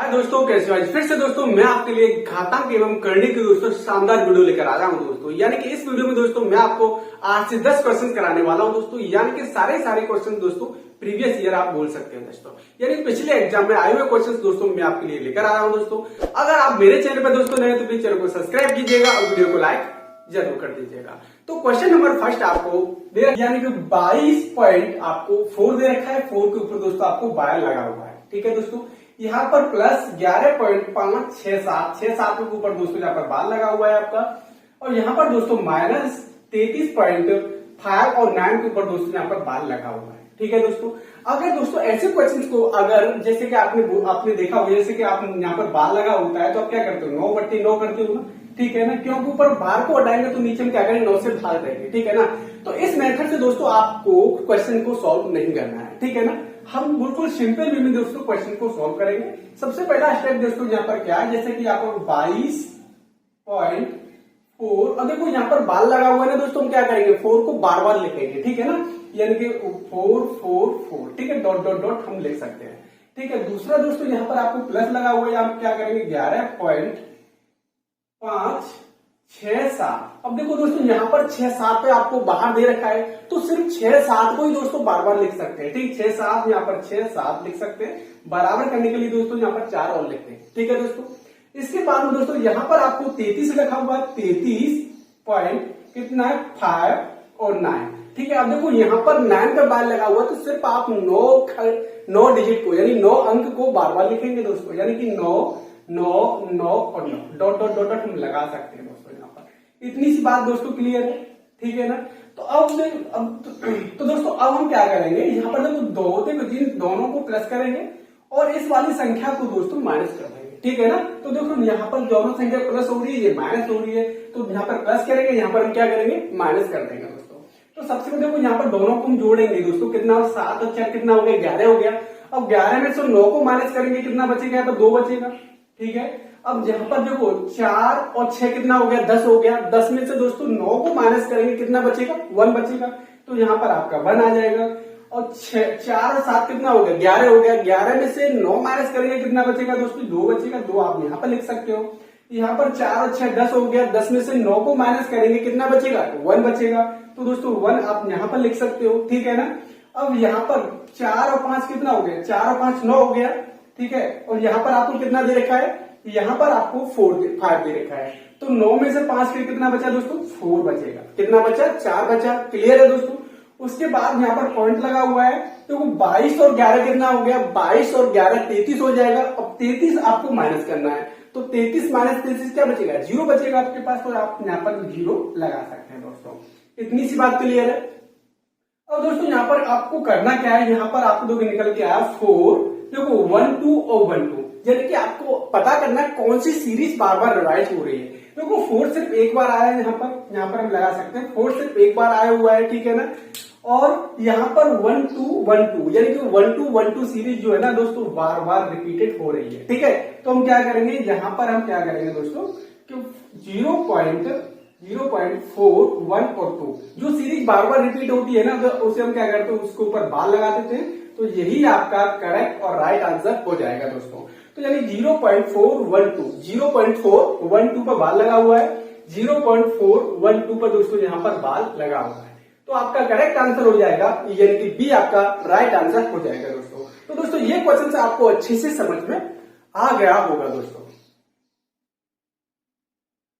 हाय दोस्तों, कैसे हो? आज फिर से दोस्तों मैं आपके लिए घातांक एवं करने की दोस्तों शानदार वीडियो लेकर आ रहा हूं दोस्तों। यानी कि इस वीडियो में दोस्तों मैं आपको 8 से 10 क्वेश्चन कराने वाला हूं दोस्तों। यानी कि सारे क्वेश्चन दोस्तों प्रीवियस ईयर आप बोल सकते हैं दोस्तों। यानी पिछले एग्जाम में आए हुए क्वेश्चन दोस्तों मैं आपके लिए लेकर आ रहा हूं दोस्तों। अगर आप मेरे चैनल पर दोस्तों नए तो प्लीज चैनल को सब्सक्राइब कीजिएगा और वीडियो को लाइक जरूर कर दीजिएगा। तो क्वेश्चन नंबर फर्स्ट आपको दे यानी कि 22 पॉइंट आपको 4 दे रखा है। 4 के ऊपर दोस्तों आपको बार लगा हुआ है। ठीक है दोस्तों, यहाँ पर प्लस 11.567 के ऊपर दोस्तों यहाँ पर बार लगा हुआ है आपका। और यहाँ पर दोस्तों माइनस 33.5 और 9 के ऊपर दोस्तों यहाँ पर बार लगा हुआ है। ठीक है दोस्तों, अगर दोस्तों ऐसे क्वेश्चंस को अगर जैसे कि आपने देखा हो, जैसे कि आप यहाँ पर बार लगा होता है तो आप क्या करते हो, 9/9 करते हो ना। ठीक है ना, क्योंकि ऊपर बार को हटाएंगे तो नीचे में क्या करेंगे, 9 से भाग देंगे। ठीक है ना, तो इस मेथड से दोस्तों आपको क्वेश्चन को सॉल्व नहीं करना है। ठीक है ना, हम बिल्कुल सिंपल वे में दोस्तों क्वेश्चन को सॉल्व करेंगे। सबसे पहला स्टेप दोस्तों यहाँ पर क्या है, जैसे कि यहाँ पर 22.4 अब देखो यहाँ पर बार लगा हुआ है ना दोस्तों, हम क्या करेंगे 4 को बार बार लिखेंगे। ठीक है ना, यानी कि 4 ठीक है, डॉट डॉट डॉट हम लिख सकते हैं। ठीक है, दूसरा दोस्तों यहाँ पर आपको प्लस लगा हुआ है, आप क्या करेंगे 11.567। अब देखो दोस्तों यहाँ पर 6-7 पे आपको बाहर दे रखा है तो सिर्फ 6-7 को ही दोस्तों बार बार लिख सकते हैं। ठीक, 6-7 यहाँ पर 6-7 लिख सकते हैं। बराबर करने के लिए दोस्तों यहाँ पर 4 और लिखते हैं। ठीक है दोस्तों, इसके बाद में दोस्तों यहाँ पर आपको 33 लिखा हुआ है। 33 पॉइंट कितना है, 5 और 9। ठीक है, अब देखो यहाँ पर 9 का बार लगा हुआ है तो सिर्फ आप 9 डिजिट को यानी 9 अंक को बार बार लिखेंगे दोस्तों। यानी कि 9 और 9 डॉट डॉट डॉट हम लगा सकते हैं दोस्तों। यहाँ पर इतनी सी बात दोस्तों क्लियर है। ठीक है ना, तो अब तो दोस्तों अब हम क्या करेंगे, यहाँ पर देखो 2 थे तो दोनों को प्लस करेंगे और इस वाली संख्या को दोस्तों माइनस कर देंगे। ठीक है ना, तो देखो यहाँ पर दोनों संख्या प्लस हो रही है, ये माइनस हो रही है, तो यहाँ पर प्लस करेंगे, यहाँ पर हम क्या करेंगे माइनस कर देंगे दोस्तों। तो सबसे पहले देखो यहाँ पर दोनों को हम जोड़ेंगे दोस्तों, कितना 7 और 4 कितना हो गया, 11 हो गया। अब 11 में से 9 को माइनस करेंगे, कितना बचेगा, यहाँ पर 2 बचेगा। ठीक है, अब यहाँ पर देखो 4 और 6 कितना हो गया, 10 हो गया। 10 में से दोस्तों 9 को माइनस करेंगे, कितना बचेगा, 1 बचेगा। तो यहाँ पर आपका 1 आ जाएगा। और 4 और 7 कितना हो गया, 11 हो गया। 11 में से 9 माइनस करेंगे, कितना बचेगा दोस्तों, 2 बचेगा। 2 आप यहाँ पर लिख सकते हो। यहाँ पर 4 और 6 10 हो गया। 10 में से 9 को माइनस करेंगे, कितना बचेगा, 1 बचेगा। तो दोस्तों 1 आप यहाँ पर लिख सकते हो। ठीक है ना, अब यहाँ पर 4 और 5 कितना हो गया, 4 और 5 9 हो गया। ठीक है, और यहाँ पर आपको कितना दे रखा है, यहाँ पर आपको 5 दे रखा है। तो 9 में से 5 के कितना बचा दोस्तों, 4 बचेगा। कितना बचा, 4 बचा। क्लियर है दोस्तों। उसके बाद यहाँ पर पॉइंट लगा हुआ है तो 22 और 11 कितना हो गया, 22 और 11 33 हो जाएगा। अब 33 आपको माइनस करना है तो 33 माइनस 33 क्या बचेगा, 0 बचेगा आपके पास। तो आप यहाँ पर 0 लगा सकते हैं दोस्तों। इतनी सी बात क्लियर है। अब दोस्तों यहाँ पर आपको करना क्या है, यहाँ पर आपको देखो निकल के आया 4, देखो 1 2 और 1 2, यानी कि आपको पता करना है कौन सी सीरीज बार बार रिवाइज हो रही है। देखो 4 सिर्फ एक बार आया है, यहाँ पर हम लगा सकते हैं 4 सिर्फ एक बार आया हुआ है। ठीक है ना, और यहाँ पर 1 2 1 2 यानी कि 1 2 1 2 सीरीज जो है ना दोस्तों बार बार रिपीटेड हो रही है। ठीक है, तो हम क्या करेंगे, यहाँ पर हम क्या करेंगे दोस्तों कि 0.4 1 और 2 जो सीरीज बार बार रिपीट होती है ना, तो उसे हम क्या करते हैं, उसके ऊपर बार लगा देते हैं। तो यही आपका करेक्ट और राइट आंसर हो जाएगा दोस्तों। तो यानी 0.412 पर बाल लगा हुआ है। 0.412 पर दोस्तों यहाँ पर बाल लगा हुआ है, तो आपका करेक्ट आंसर हो जाएगा, यानी कि बी आपका राइट आंसर हो जाएगा दोस्तों। तो दोस्तों ये क्वेश्चन आपको अच्छे से समझ में आ गया होगा दोस्तों।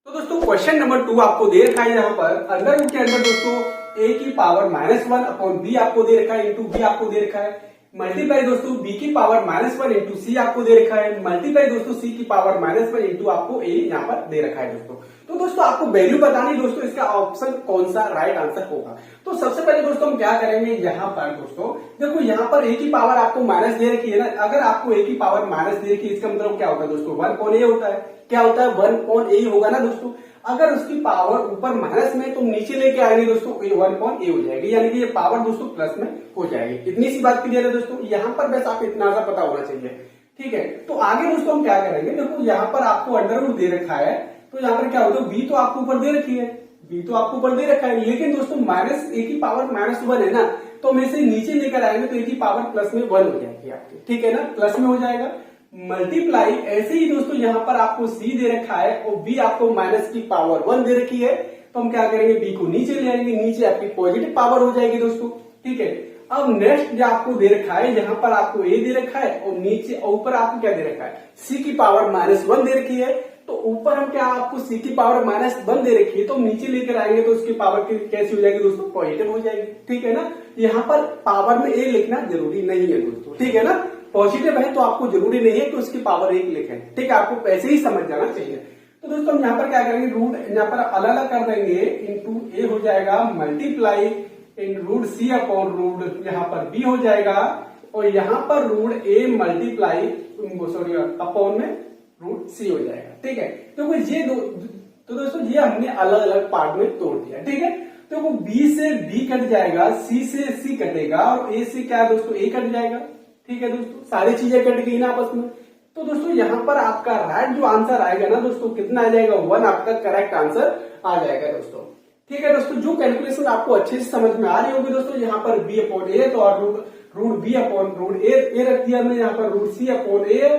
तो दोस्तों क्वेश्चन नंबर 2 आपको दे रखा है, यहाँ पर अंडर रूट के अंदर दोस्तों a की पावर -1 अपॉन b आपको दे रखा है, इंटू b आपको दे रखा है, मल्टीप्लाई दोस्तों b की पावर -1 इंटू c आपको दे रखा है, मल्टीप्लाई दोस्तों c की पावर -1 इंटू आपको a यहाँ पर दे रखा है दोस्तों। तो दोस्तों आपको वैल्यू बतानी दोस्तों, इसका ऑप्शन कौन सा राइट आंसर होगा। तो सबसे पहले दोस्तों हम क्या करेंगे, यहाँ पर दोस्तों देखो यहाँ पर a की पावर आपको माइनस दे रखी है ना। अगर आपको a की पावर माइनस दे रखी है, इसका मतलब क्या होता है दोस्तों, 1/a होता है। क्या होता है, 1/a होगा ना दोस्तों। अगर उसकी पावर ऊपर माइनस में तो नीचे लेके आएंगे दोस्तों, 1/a हो जाएगी, यानी कि ये पावर दोस्तों प्लस में हो जाएगी। इतनी सी बात क्लियर है दोस्तों, यहाँ पर बस आप इतना सा पता होना चाहिए। ठीक है, तो आगे दोस्तों हम क्या करेंगे, देखो यहाँ पर आपको अंडर रूट दे रखा है, तो यहाँ पर क्या होता है, b तो आपको ऊपर दे रखी है, b तो आपको ऊपर दे रखा है, लेकिन दोस्तों माइनस a की पावर -1 है ना, तो हम इसे नीचे लेकर आएंगे तो a की पावर प्लस में 1 हो जाएगी आपकी। ठीक है ना, प्लस में हो जाएगा। मल्टीप्लाई ऐसे ही दोस्तों यहाँ पर आपको सी दे रखा है और बी आपको माइनस की पावर 1 दे रखी है, तो हम क्या करेंगे बी को नीचे ले आएंगे, नीचे आपकी पॉजिटिव पावर हो जाएगी दोस्तों। ठीक है, अब नेक्स्ट जो आपको दे रखा है, यहाँ पर आपको ए दे रखा है और नीचे ऊपर आपको क्या दे रखा है सी की पावर -1 दे रखी है, तो ऊपर हम क्या आपको सी की पावर -1 दे रखी है, तो नीचे लेकर आएंगे तो उसकी पावर कैसी हो जाएगी दोस्तों, पॉजिटिव हो जाएगी। ठीक है ना, यहाँ पर पावर में ए लिखना जरूरी नहीं है दोस्तों। ठीक है ना, पॉजिटिव है तो आपको जरूरी नहीं है कि उसकी पावर 1 लिखें। ठीक है, आपको ऐसे ही समझ जाना चाहिए। तो दोस्तों हम यहाँ पर क्या करेंगे, रूट यहाँ पर अलग अलग कर देंगे, इंटू ए हो जाएगा multiply in root C upon root यहाँ पर बी हो जाएगा, और यहाँ पर root A multiply sorry upon में रूट सी हो जाएगा। ठीक है, तो ये तो दोस्तों ये हमने अलग अलग पार्ट में तोड़ दिया। ठीक है, तो वो बी से बी कट जाएगा, सी से सी कटेगा और ए से क्या दोस्तों ए कट जाएगा। ठीक है दोस्तों, सारी चीजें कट गई ना आपस में। तो दोस्तों यहाँ पर आपका राइट जो आंसर आएगा ना दोस्तों, कितना आ जाएगा 1 आपका करेक्ट आंसर आ जाएगा दोस्तों। ठीक है दोस्तों, जो कैलकुलेशन आपको अच्छे से समझ में आ रही होगी दोस्तों, यहाँ पर बी अपॉन ए तो और रूट बी अपॉन रूट ए रख दिया हमने, यहाँ पर रूट सी अपॉन ए,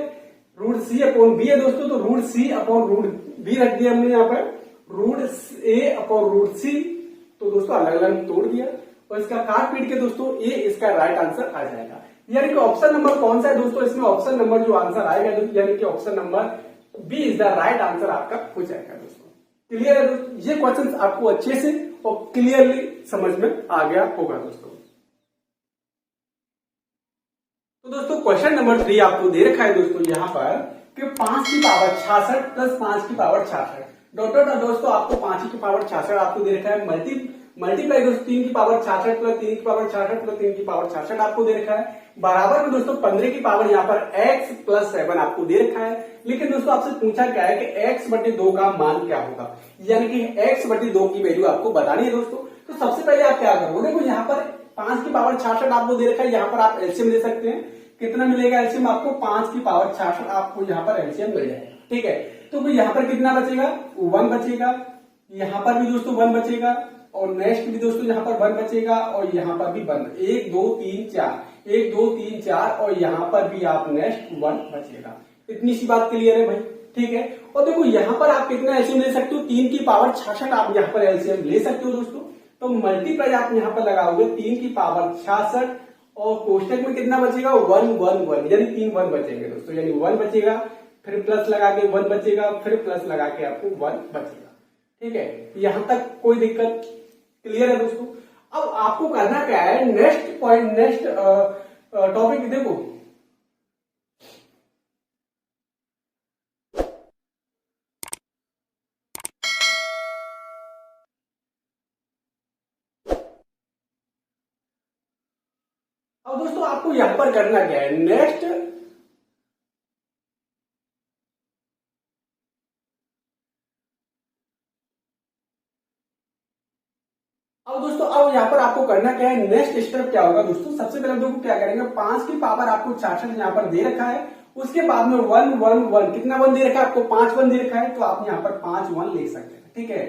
रूट सी अपॉन बी है दोस्तों, तो रूट सी अपॉन रूट बी रख दिया हमने, यहाँ पर रूट ए अपॉन रूट सी, तो दोस्तों अलग अलग तोड़ दिया और इसका काट पीट के दोस्तों ए इसका राइट आंसर आ जाएगा। यानी कि ऑप्शन नंबर कौन सा है दोस्तों, इसमें ऑप्शन नंबर जो आंसर आएगा यानी कि option number B is the right answer आपका हो जाएगा दोस्तों। क्लियर है दोस्तों, ये क्वेश्चन आपको अच्छे से और क्लियरली समझ में आ गया होगा दोस्तों। तो दोस्तों क्वेश्चन नंबर 3 आपको दे रखा है दोस्तों यहाँ पर कि 5 की पावर 66 प्लस 5 की पावर 66 दोस्तों आपको 5 की पावर 66 आपको दे रखा है, मल्टीप्लाई दोस्तों 3 की पावर 66 प्लस 3 की पावर 66 प्लस 3 की पावर 66 आपको दे रखा है, बराबर में दोस्तों 15 की पावर यहाँ पर x प्लस 7 आपको दे रखा है। लेकिन दोस्तों आपसे पूछा क्या है कि x/2 का मान क्या होगा, यानी कि x/2 की वैल्यू आपको बतानी है दोस्तों। तो सबसे पहले आप क्या करोगे, देखो यहाँ पर 5 की पावर 66 आपको दे रखा है, यहाँ पर आप एलसीएम ले सकते हैं। कितना मिलेगा एलसीएम आपको, 5 की पावर 66 आपको यहाँ पर एलसीएम मिल जाएगा। ठीक है, तो यहाँ पर कितना बचेगा 1 बचेगा, यहाँ पर भी दोस्तों 1 बचेगा और नेक्स्ट भी दोस्तों यहाँ पर 1 बचेगा और यहाँ पर भी 1, 1 2 3 4 1 2 3 4 और यहाँ पर भी आप नेक्स्ट 1 बचेगा। इतनी सी बात क्लियर है भाई। ठीक है, और देखो यहाँ पर आप कितना एलसीएम ले सकते हो, 3 की पावर 66 आप यहाँ पर एलसीएम ले सकते हो दोस्तों। तो मल्टीप्लाई आप यहाँ पर लगाओगे 3 की पावर 66 और कोष्टक में कितना बचेगा 1 1 1, यानी 3 1 बचेंगे दोस्तों, यानी 1 बचेगा, फिर प्लस लगा के 1 बचेगा, फिर प्लस लगा के आपको 1 बचेगा। ठीक है, यहां तक कोई दिक्कत क्लियर है दोस्तों। अब आपको करना क्या है, नेक्स्ट पॉइंट नेक्स्ट टॉपिक देखो, अब दोस्तों आपको यहां पर करना क्या है, नेक्स्ट अब दोस्तों अब यहाँ पर आपको करना क्या है, नेक्स्ट स्टेप क्या होगा दोस्तों। सबसे पहले देखो क्या करेंगे, 5 की पावर आपको 66 यहाँ पर दे रखा है, उसके बाद में 1 1 1 कितना 1 दे रखा है आपको, 5 1 दे रखा है, तो आप यहाँ पर 5 1 ले सकते हैं। ठीक है,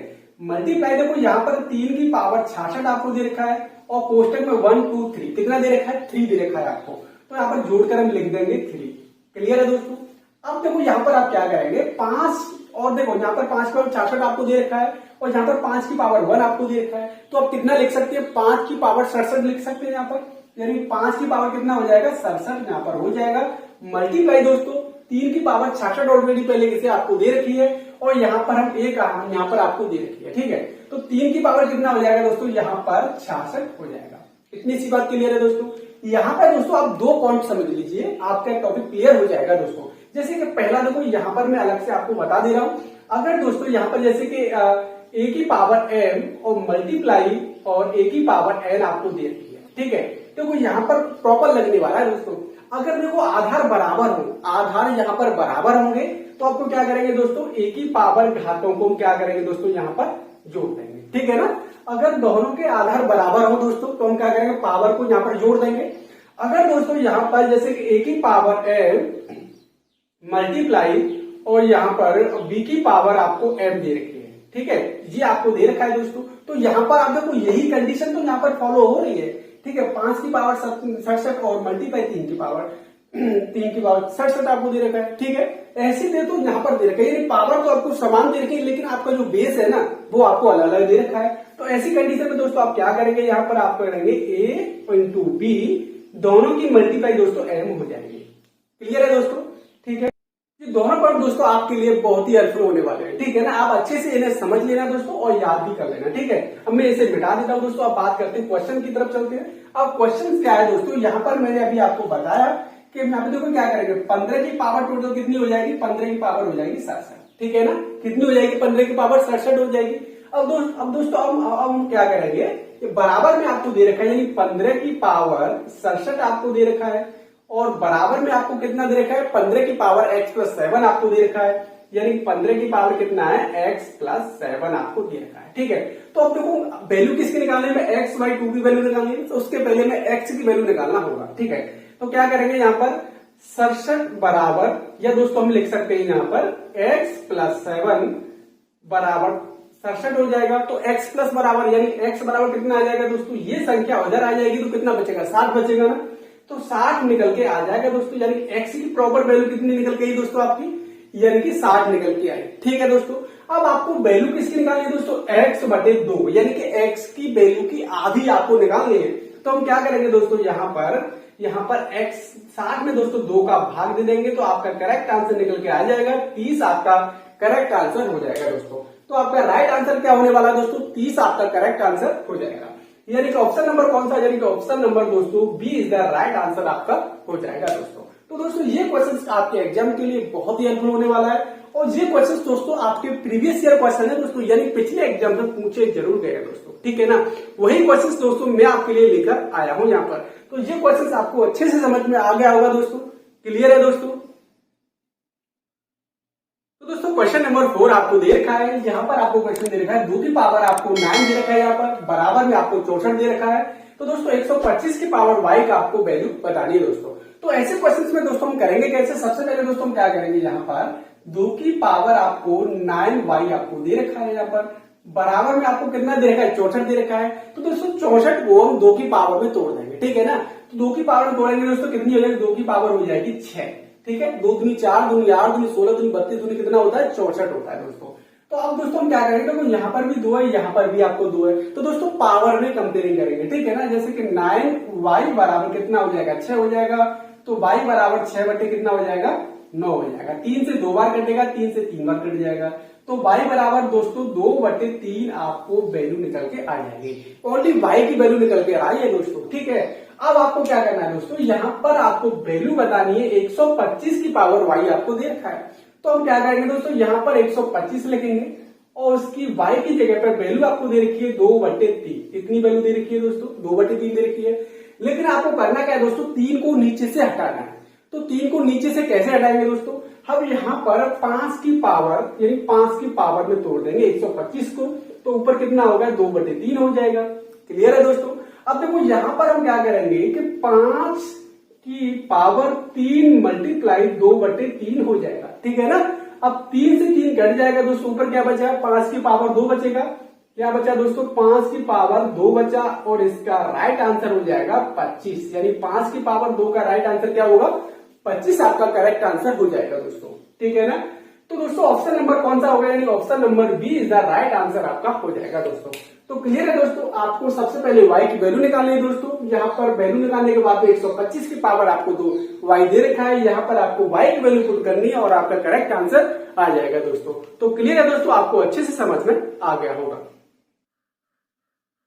मल्टीप्लाई देखो यहाँ पर 3 की पावर 66 आपको दे रखा है और कोष्टक में 1 2 3 कितना दे रखा है 3 दे रखा है आपको, तो यहाँ पर जोड़कर हम लिख देंगे 3। क्लियर है दोस्तों। अब देखो यहाँ पर आप क्या करेंगे, 5 और देखो यहाँ पर 5 की पावर 66 आपको दे रखा है और यहाँ पर 5 की पावर 1 आपको दे रखा है, तो आप कितना लिख सकते हैं 5 की पावर 67 लिख सकते हैं यहाँ पर, यानी 5 की पावर कितना हो जाएगा 67 यहाँ पर हो जाएगा। मल्टीप्लाई दोस्तों 3 की पावर 66 ऑलरेडी पहले से आपको दे रखी है और यहाँ पर हम एक यहाँ पर आपको दे रखी है। ठीक है, तो 3 की पावर कितना हो जाएगा दोस्तों, यहाँ पर 66 हो जाएगा। इतनी सी बात क्लियर है दोस्तों। यहाँ पर दोस्तों आप 2 पॉइंट समझ लीजिए, आपका टॉपिक क्लियर हो जाएगा दोस्तों। जैसे कि पहला देखो यहाँ पर मैं अलग से आपको बता दे रहा हूं, अगर दोस्तों यहाँ पर जैसे कि ए की पावर m और मल्टीप्लाई और ए की पावर n आपको दे रही है। ठीक है, देखो यहाँ पर प्रॉपर लगने वाला है दोस्तों। अगर देखो आधार बराबर हो, आधार यहाँ पर बराबर होंगे तो आपको क्या करेंगे दोस्तों, ए की पावर घातों को क्या करेंगे दोस्तों यहाँ पर जोड़ देंगे। ठीक है ना, अगर दोनों के आधार बराबर हो दोस्तों तो हम क्या करेंगे, पावर को यहाँ पर जोड़ देंगे। अगर दोस्तों यहाँ पर जैसे कि ए की पावर m मल्टीप्लाई और यहाँ पर b की पावर आपको m दे रखी है। ठीक है, ये आपको दे रखा है दोस्तों, तो यहाँ पर आप देखो यही कंडीशन तो यहाँ पर फॉलो हो रही है। ठीक है, 5 की पावर 67 और मल्टीप्लाई 3 की पावर 3 की पावर 67 आपको दे रखा है, ठीक है। ऐसे दे तो यहाँ पर दे रखा है, यानी पावर तो आपको समान दे रखी है, लेकिन आपका जो बेस है ना वो आपको अलग अलग दे रखा है। तो ऐसी कंडीशन में दोस्तों आप क्या करेंगे, यहाँ पर आप करेंगे a इंटू बी, दोनों की मल्टीप्लाई दोस्तों m हो जाएगी। क्लियर है दोस्तों, ठीक है। ये दोनों पॉइंट दोस्तों आपके लिए बहुत ही हेल्पफुल होने वाले हैं, ठीक है ना। आप अच्छे से इन्हें समझ लेना दोस्तों और याद भी कर लेना, ठीक है। अब मैं इसे मिटा देता हूं दोस्तों, अब बात करते हैं क्वेश्चन की तरफ चलते हैं। अब क्वेश्चन क्या है दोस्तों, यहाँ पर मैंने अभी आपको बताया कि यहाँ पे देखो क्या करेंगे, 15 की पावर टोटल कितनी हो जाएगी, 15 की पावर हो जाएगी 67, ठीक है ना। कितनी हो जाएगी, 15 की पावर 67 हो जाएगी। अब दोस्तों अब हम क्या करेंगे, बराबर में आपको दे रखा है, यानी 15 की पावर 67 आपको दे रखा है, और बराबर में आपको कितना दे रखा है, 15 की पावर x प्लस 7 आपको दे रखा है, यानी 15 की पावर कितना है, x प्लस 7 आपको दे रखा है, ठीक है। तो अब देखो वैल्यू किसकी निकालने में, x बाई 2 की वैल्यू निकालनी है, तो उसके पहले में x की वैल्यू निकालना होगा, ठीक है। तो क्या करेंगे, यहाँ पर 67 बराबर, या दोस्तों हम लिख सकते हैं यहाँ पर x प्लस 7 बराबर 67 हो जाएगा। तो x प्लस बराबर यानी x बराबर कितना आ जाएगा दोस्तों, ये संख्या उधर आ जाएगी तो कितना बचेगा, 60 बचेगा ना। तो 60 निकल के आ जाएगा दोस्तों, यानी x की प्रॉपर वैल्यू कितनी निकल के आई दोस्तों आपकी, यानी कि 60 निकल के आई, ठीक है दोस्तों। अब आपको वैल्यू किसकी निकालनी है दोस्तों, x बटे 2, यानी कि x की वैल्यू की आधी आपको निकालनी है। तो हम क्या करेंगे दोस्तों, यहाँ पर x 60 में दोस्तों 2 का भाग दे देंगे, तो आपका करेक्ट आंसर निकल के आ जाएगा 30, आपका करेक्ट आंसर हो जाएगा दोस्तों। तो आपका राइट आंसर क्या होने वाला है दोस्तों, 30 आपका करेक्ट आंसर हो जाएगा। यानी कि ऑप्शन नंबर कौन सा, यानी कि ऑप्शन नंबर दोस्तों B is the right answer आपका हो जाएगा दोस्तों। तो दोस्तों ये क्वेश्चंस आपके एग्जाम के लिए बहुत ही हेल्पफुल होने वाला है, और ये क्वेश्चंस दोस्तों आपके प्रीवियस ईयर क्वेश्चन है दोस्तों, यानी पिछले एग्जाम में पूछे जरूर गए दोस्तों, ठीक है ना। वही क्वेश्चंस दोस्तों मैं आपके लिए लेकर आया हूं यहाँ पर। तो ये क्वेश्चंस आपको अच्छे से समझ में आ गया होगा दोस्तों, क्लियर है दोस्तों। तो दोस्तों क्वेश्चन नंबर 4 आपको दे रखा है, यहाँ पर आपको क्वेश्चन दे रखा है 2 की पावर आपको 9 दे रखा है, यहाँ पर बराबर में आपको 64 दे रखा है। तो दोस्तों 125 की पावर y का आपको वैल्यू बतानी है दोस्तों। तो ऐसे क्वेश्चंस में दोस्तों हम करेंगे कैसे, सबसे पहले दोस्तों हम क्या करेंगे, यहाँ पर 2 की पावर आपको 9y आपको दे रखा है, यहाँ पर बराबर में आपको कितना दे रखा है, 64 दे रखा है। तो दोस्तों 64 को हम 2 की पावर में तोड़ देंगे, ठीक है ना। तो 2 की पावर में तोड़ेंगे दोस्तों, कितनी हो जाएगी, 2 की पावर हो जाएगी 6, ठीक है। 2 दूनी 4, दूनी 8, दूनी 16, दूनी 32, दूनी कितना होता है, 64 होता है दोस्तों। तो अब दोस्तों हम क्या करेंगे, तो यहाँ पर भी 2 है, यहाँ पर भी आपको 2 है, तो दोस्तों पावर में कंपेयरिंग करेंगे, ठीक है ना। जैसे कि 9y बराबर कितना हो जाएगा, 6 हो जाएगा। तो y बराबर 6 बटे कितना हो जाएगा, 9 हो जाएगा। 3 से 2 बार कटेगा, 3 से 3 बार कट जाएगा। तो y बराबर दोस्तों 2 बटे 3 आपको वैल्यू निकल के आ जाएगी, ओनली y की वैल्यू निकल के आई है दोस्तों, ठीक है। अब आपको क्या करना है दोस्तों, यहाँ पर आपको वैल्यू बतानी है, 125 की पावर y आपको दे रखा है। तो हम क्या करेंगे दोस्तों, यहाँ पर 125 लिखेंगे, और उसकी y की जगह पर वैल्यू आपको दे रखी है 2 बटे 3। कितनी वैल्यू दे रखी है दोस्तों, 2 बटे 3 दे रखी है। लेकिन आपको करना क्या है दोस्तों, 3 को नीचे से हटाना है। तो 3 को नीचे से कैसे हटाएंगे दोस्तों, हम यहाँ पर 5 की पावर यानी 5 की पावर में तोड़ देंगे 125 को, तो ऊपर कितना होगा, 2 बटे 3 हो जाएगा। क्लियर है दोस्तों। अब देखो यहाँ पर हम क्या करेंगे कि 5 की पावर 3 मल्टीप्लाई 2 बटे 3 हो जाएगा, ठीक है ना। अब 3 से 3 घट जाएगा दोस्तों, ऊपर क्या बचा, 5 की पावर 2 बचेगा। क्या बचा दोस्तों, 5 की पावर 2 बचा, और इसका राइट आंसर हो जाएगा 25, यानी 5 की पावर 2 का राइट आंसर क्या होगा, 25 आपका करेक्ट आंसर हो जाएगा दोस्तों, ठीक है ना। तो दोस्तों ऑप्शन नंबर कौन सा होगा, यानी option number B is the right answer आपका हो जाएगा दोस्तों। तो क्लियर है दोस्तों। आपको सबसे पहले y की वैल्यू निकालनी है दोस्तों। यहाँ पर वैल्यू निकालने के बाद 125 की पावर आपको 2 y दे रखा है, यहाँ पर आपको y की वैल्यू पुट करनी है, और आपका करेक्ट आंसर आ जाएगा दोस्तों। तो क्लियर है दोस्तों, आपको अच्छे से समझ में आ गया होगा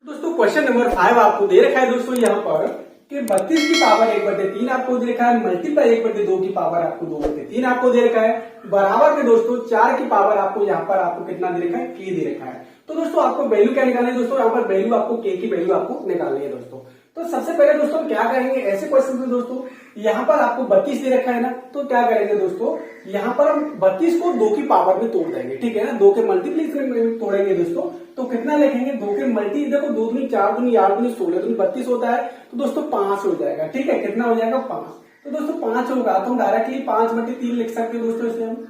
दोस्तों। क्वेश्चन नंबर 5 आपको दे रखा है दोस्तों, यहाँ पर कि 32 की पावर 1 बटे 3 आपको दे रखा है, मल्टीप्लाई 1 बटे 2 की पावर आपको 2 बटे 3 आपको दे रखा है, बराबर में दोस्तों 4 की पावर आपको यहाँ पर आपको कितना दे रखा है, k दे रखा है। तो दोस्तों आपको वैल्यू क्या निकालनी है दोस्तों, यहाँ पर वैल्यू आपको k की वैल्यू आपको निकालनी है दोस्तों। तो सबसे पहले दोस्तों क्या करेंगे, ऐसे क्वेश्चन में दोस्तों यहाँ पर आपको 32 दे रखा है ना, तो क्या करेंगे दोस्तों, यहाँ पर हम 32 को 2 की पावर में तोड़ देंगे, ठीक है ना। 2 के मल्टीप्लीकेशन में तोड़ेंगे दोस्तों, तो कितना लिखेंगे, 2 के मल्टी, देखो 2 दूनी 4 दूनी 8 दूनी 16 दूनी 32 होता है, तो दोस्तों 5 हो जाएगा, ठीक है। कितना हो जाएगा, 5। तो दोस्तों 5 होगा, तो हम डायरेक्टली 5 बटे 3 लिख सकते हैं दोस्तों। इसे हम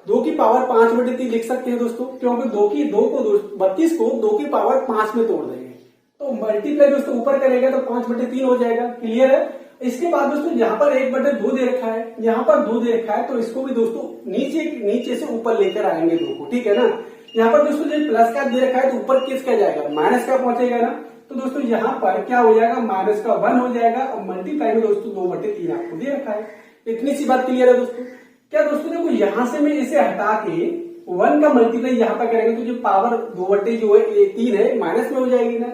2 की पावर 5 बटे 3 लिख सकते हैं दोस्तों, क्योंकि 32 को 2 की पावर 5 में तोड़ देंगे, तो मल्टीप्लाई दोस्तों ऊपर करेगा तो 5 बटे 3 हो जाएगा। क्लियर है। इसके बाद दोस्तों यहाँ पर 1/2 दे रखा है, यहाँ पर 2 दे रखा है, तो इसको भी दोस्तों नीचे से ऊपर लेकर आएंगे 2 को, ठीक है ना। यहाँ पर दोस्तों जो प्लस का दे रखा है तो ऊपर किसका जाएगा, माइनस का पहुंचेगा ना। तो दोस्तों यहाँ पर क्या हो जाएगा, माइनस का 1 हो जाएगा और मल्टीप्लाई में दोस्तों 2/3 आपको दे रखा है। इतनी सी बात क्लियर है दोस्तों। क्या दोस्तों देखो यहाँ से मैं इसे हटा के 1 का मल्टीप्लाई यहाँ पर करेंगे तो जो पावर 2/3 है माइनस में हो जाएगी ना।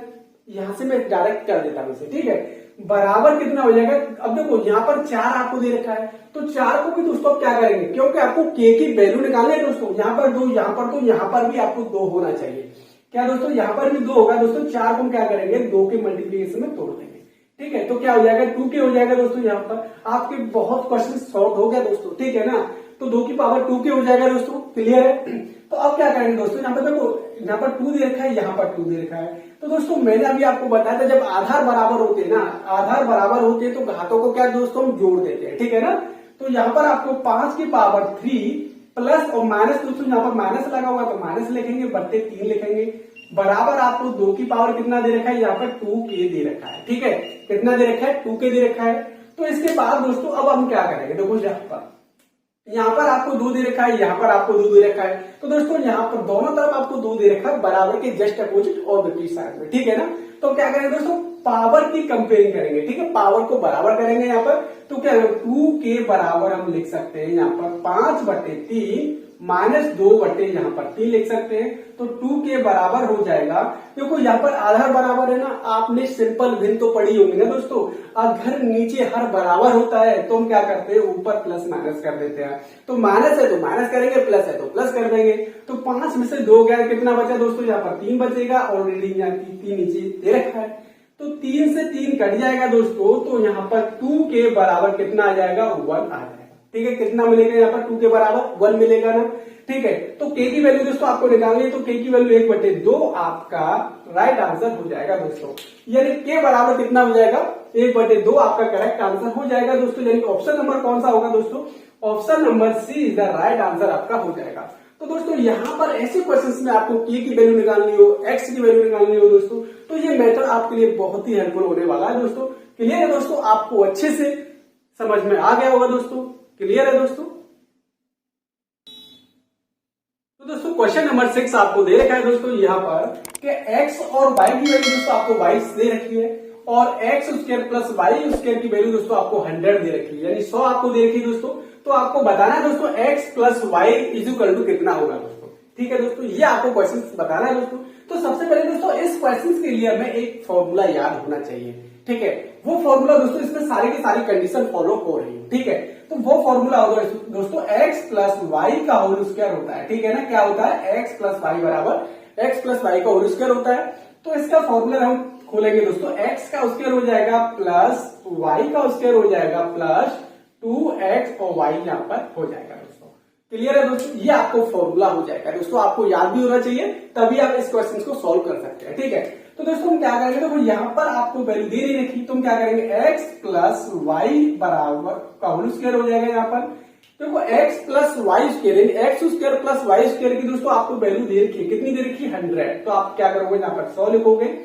यहां से मैं डायरेक्ट कर देता हूं इसे, ठीक है। बराबर कितना हो जाएगा, अब देखो यहाँ पर 4 आपको दे रखा है, तो 4 को भी दोस्तों आप क्या करेंगे, क्योंकि आपको के की वैल्यू निकालनी है दोस्तों। यहाँ पर 2, यहाँ पर तो यहाँ पर भी आपको 2 होना चाहिए। क्या दोस्तों यहाँ पर भी 2 होगा दोस्तों। 4 को हम क्या करेंगे, 2 के मल्टीप्लीकेशन में तोड़ देंगे, ठीक है। तो क्या हो जाएगा, 2k हो जाएगा दोस्तों। यहाँ पर आपके बहुत क्वेश्चन सॉल्व हो गया दोस्तों, ठीक है ना। तो 2 की पावर 2k हो जाएगा दोस्तों, क्लियर है। तो अब क्या करेंगे दोस्तों, यहाँ पर देखो यहाँ पर 2 दे रखा है, यहाँ पर 2 दे रखा है। तो दोस्तों मैंने अभी आपको बताया था जब आधार बराबर होते हैं ना, आधार बराबर होते हैं तो घातों को क्या दोस्तों हम जोड़ देते हैं, ठीक है ना। तो यहाँ पर आपको 5 की पावर 3 प्लस और माइनस, दोस्तों यहाँ पर माइनस लगा हुआ है तो माइनस लिखेंगे, बट्टे 3 लिखेंगे, बराबर आपको 2 की पावर कितना दे रखा है, यहाँ पर 2k दे रखा है, ठीक है। कितना दे रखा है, 2k दे रखा है। तो इसके बाद दोस्तों अब हम क्या करेंगे, देखो यहाँ पर आपको 2 दे रखा है, यहाँ पर आपको 2 दे रखा है। तो दोस्तों यहाँ पर दोनों तरफ आपको 2 दे रखा है, बराबर के जस्ट अपोजिट और विपरीत साइड में, ठीक है ना। तो क्या करेंगे दोस्तों, पावर की कंपेयरिंग करेंगे, ठीक है। पावर को बराबर करेंगे यहाँ पर, तो क्या 2k बराबर हम लिख सकते हैं यहाँ पर 5/3 माइनस 2/, यहाँ पर 3 लिख सकते हैं। तो 2k बराबर हो जाएगा, देखो यहाँ पर आधार बराबर है ना, आपने सिंपल भिन्न तो पढ़ी होंगी ना दोस्तों। अगर नीचे हर बराबर होता है तो हम क्या करते हैं, ऊपर प्लस माइनस कर देते हैं। तो माइनस है तो माइनस करेंगे, प्लस है तो प्लस कर देंगे। तो 5 में से 2 गया, कितना बचा दोस्तों, यहाँ पर 3 बचेगा। ऑलरेडी यहाँ 3 नीचे दे रखा है, तो 3 से 3 कट जाएगा दोस्तों। तो यहाँ पर 2k बराबर कितना आ जाएगा, 1 आ जाएगा, ठीक है। कितना मिलेगा यहाँ पर, 2 के बराबर 1 मिलेगा ना, ठीक है। तो k की वैल्यू दोस्तों आपको निकालनी है, तो k की वैल्यू 1/2 आपका राइट आंसर हो जाएगा दोस्तों। यानी k बराबर कितना हो जाएगा, 1/2 आपका करेक्ट आंसर हो जाएगा दोस्तों। यानी ऑप्शन नंबर कौन सा होगा दोस्तों, option number C is the right answer आपका हो जाएगा। तो दोस्तों यहाँ पर ऐसे क्वेश्चंस में आपको k की वैल्यू निकालनी हो, x की वैल्यू निकालनी हो दोस्तों, तो ये मेथड आपके लिए बहुत ही हेल्पफुल होने वाला है दोस्तों। क्लियर है दोस्तों, आपको अच्छे से समझ में आ गया होगा दोस्तों, क्लियर है दोस्तों। तो दोस्तों क्वेश्चन नंबर 6 आपको दे रखा है दोस्तों यहाँ पर कि x और y की वैल्यू दोस्तों आपको 22 दे रखी है और x square plus y square की वैल्यू दोस्तों आपको 100 दे रखी है, यानी 100 आपको दे रखी है दोस्तों। तो आपको बताना है दोस्तों x plus Y is equal to कितना होगा दोस्तों, ठीक है दोस्तों। ये आपको क्वेश्चन बताना है दोस्तों। तो सबसे पहले दोस्तों इस क्वेश्चन के लिए हमें एक फॉर्मूला याद होना चाहिए, ठीक है। वो फॉर्मूला दोस्तों इसमें सारी की सारी कंडीशन फॉलो हो रही है, ठीक है। तो वो फॉर्मूला होगा दोस्तों x प्लस वाई का होल स्क्वायर होता है, ठीक है ना। क्या होता है, x प्लस वाई बराबर x प्लस वाई का होल स्क्वायर होता है। तो इसका फॉर्मूला हम खोलेंगे दोस्तों, x का स्क्वायर हो जाएगा प्लस y का स्क्वायर हो जाएगा प्लस 2x और y यहाँ पर हो जाएगा दोस्तों। क्लियर है दोस्तों, ये आपको फॉर्मूला हो जाएगा दोस्तों। आपको याद भी होना चाहिए, तभी आप इस क्वेश्चन को सॉल्व कर सकते हैं, ठीक है। तो दोस्तों हम क्या करेंगे, तो यहाँ पर आपको वैल्यू दे नहीं रखी, तो हम क्या करेंगे, x प्लस वाई बराबर का होल स्क्वायर हो जाएगा यहाँ पर। देखो x plus Y square, X square plus Y square की दोस्तों आपको वैल्यू दे रखी है, कितनी दे रखी है, 100। तो आप क्या करोगे, यहाँ पर 100 लिखोगे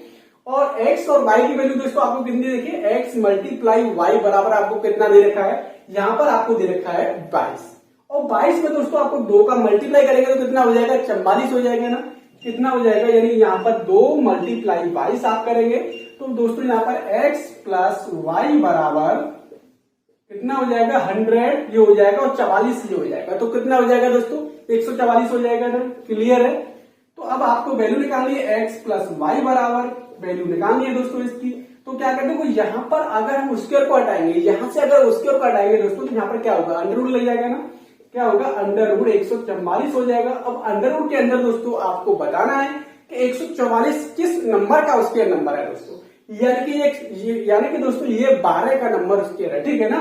और x और y की वैल्यू दोस्तों आपको कितनी दे रखी है, x मल्टीप्लाई y बराबर आपको कितना दे रखा है, यहाँ पर आपको दे रखा है 22। और 22 में दोस्तों आपको 2 का मल्टीप्लाई करेंगे तो कितना हो जाएगा, 44 हो जाएगा ना। कितना हो जाएगा, यानी यहाँ पर 2 मल्टीप्लाई 22 आप करेंगे तो दोस्तों यहाँ पर x प्लस वाई बराबर कितना हो जाएगा, 100 ये हो जाएगा और 44 ये हो जाएगा। तो कितना हो जाएगा दोस्तों, 144 हो जाएगा ना। क्लियर है। तो अब आपको वैल्यू निकालनी है, x प्लस वाई बराबर वैल्यू निकालनी है दोस्तों इसकी। तो क्या करते हैं, यहाँ पर अगर हम स्क्वायर को हटाएंगे, यहाँ से अगर स्क्वायर को हटाएंगे दोस्तों तो यहाँ पर क्या होगा, अंडर रूट लग जाएगा ना। क्या होगा, अंडर रूट 144 हो जाएगा। अब अंडर रूट के अंदर दोस्तों आपको बताना है कि 144 किस नंबर का स्क्वायर नंबर है दोस्तों, यानी कि दोस्तों ये 12 का नंबर स्क्वायर है, ठीक है ना।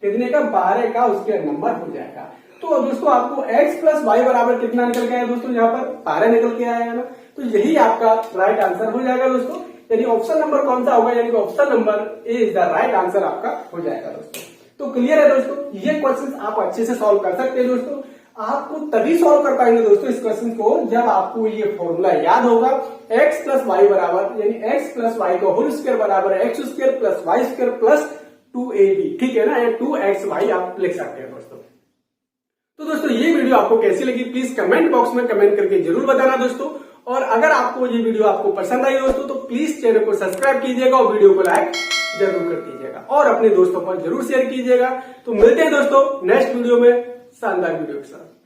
कितने का, 12 का स्क्वायर नंबर हो जाएगा। तो दोस्तों आपको x प्लस वाई बराबर कितना निकल के आया दोस्तों, यहाँ पर 12 निकल के आया ना। तो यही आपका राइट आंसर हो जाएगा दोस्तों। यानी ऑप्शन नंबर कौन सा होगा, यानी कि option number A is the right answer आपका हो जाएगा दोस्तों। तो क्लियर है दोस्तों, ये क्वेश्चन आप अच्छे से सॉल्व कर सकते हैं दोस्तों। आपको तभी सॉल्व कर पाएंगे दोस्तों इस क्वेश्चन को जब आपको ये फॉर्मूला याद होगा, x प्लस वाई बराबर यानी x प्लस वाई का होल स्क्वायर बराबर x square plus Y square plus 2ab, ठीक है ना, या 2xy आप लिख सकते हैं दोस्तों। तो दोस्तों ये वीडियो आपको कैसी लगी प्लीज कमेंट बॉक्स में कमेंट करके जरूर बताना दोस्तों। और अगर आपको ये वीडियो आपको पसंद आई दोस्तों तो प्लीज चैनल को सब्सक्राइब कीजिएगा और वीडियो को लाइक जरूर कर दीजिएगा और अपने दोस्तों पर जरूर शेयर कीजिएगा। तो मिलते हैं दोस्तों नेक्स्ट वीडियो में शानदार वीडियो के साथ।